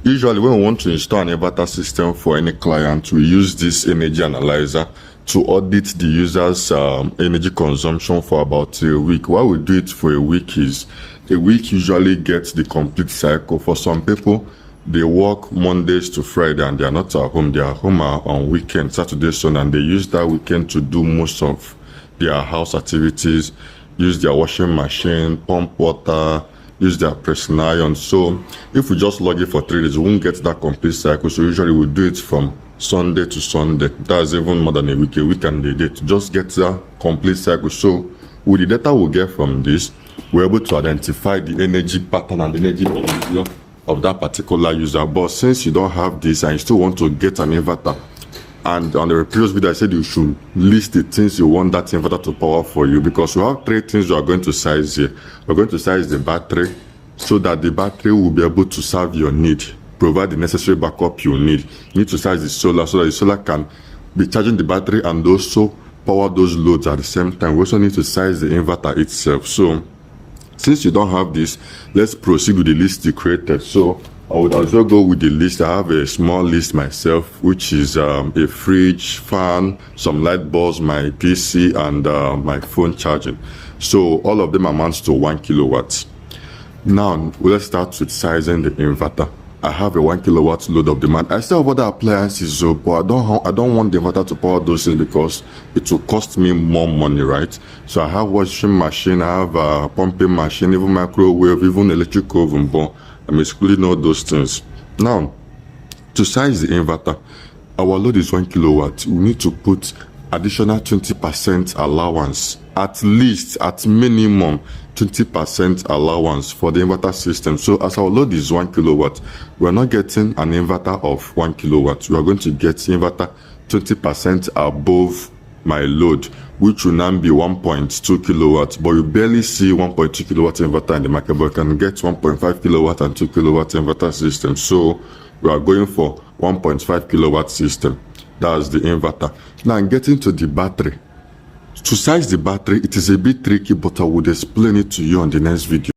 Usually when we want to install an inverter system for any client, we use this energy analyzer to audit the user's energy consumption for about a week. Why we do it for a week is a week usually gets the complete cycle. For some people, they work Mondays to Friday and they are not at home. They are home on weekend, Saturday, Sunday, and they use that weekend to do most of their house activities, use their washing machine, pump water, use their pressing iron. So if we just log it for 3 days, we won't get that complete cycle. So usually we do it from Sunday to Sunday. That's even more than a week and a day to just get that complete cycle. So with the data we get from this, we're able to identify the energy pattern and the energy behavior of that particular user. But since you don't have this and you still want to get an inverter, and on the previous video I said you should list the things you want that inverter to power for you, because we have 3 things we are going to size here. We're going to size the battery so that the battery will be able to serve your need, provide the necessary backup you need. You need to size the solar so that the solar can be charging the battery and also power those loads at the same time. We also need to size the inverter itself. So since you don't have this, let's proceed with the list you created. So I would also go with the list. I have a small list myself, which is a fridge, fan, some light bulbs, my PC, and my phone charging. So all of them amounts to 1 kilowatt. Now let's start with sizing the inverter. I have a 1 kilowatt load of demand. I still have other appliances, so but I don't want the inverter to power those things because it will cost me more money, right? So I have washing machine, I have a pumping machine, even microwave, even electric oven, but I'm excluding all those things. Now, to size the inverter, our load is 1 kilowatt. We need to put additional 20% allowance, at least, at minimum, 20% allowance for the inverter system. So as our load is 1 kilowatt, we're not getting an inverter of 1 kilowatt. We are going to get inverter 20% above my load, which will now be 1.2 kilowatts. But you barely see 1.2 kilowatt inverter in the market, but you can get 1.5 kilowatt and 2 kilowatt inverter system. So we are going for 1.5 kilowatt system. That's the inverter. Now getting to the battery. To size the battery, it is a bit tricky, but I would explain it to you on the next video.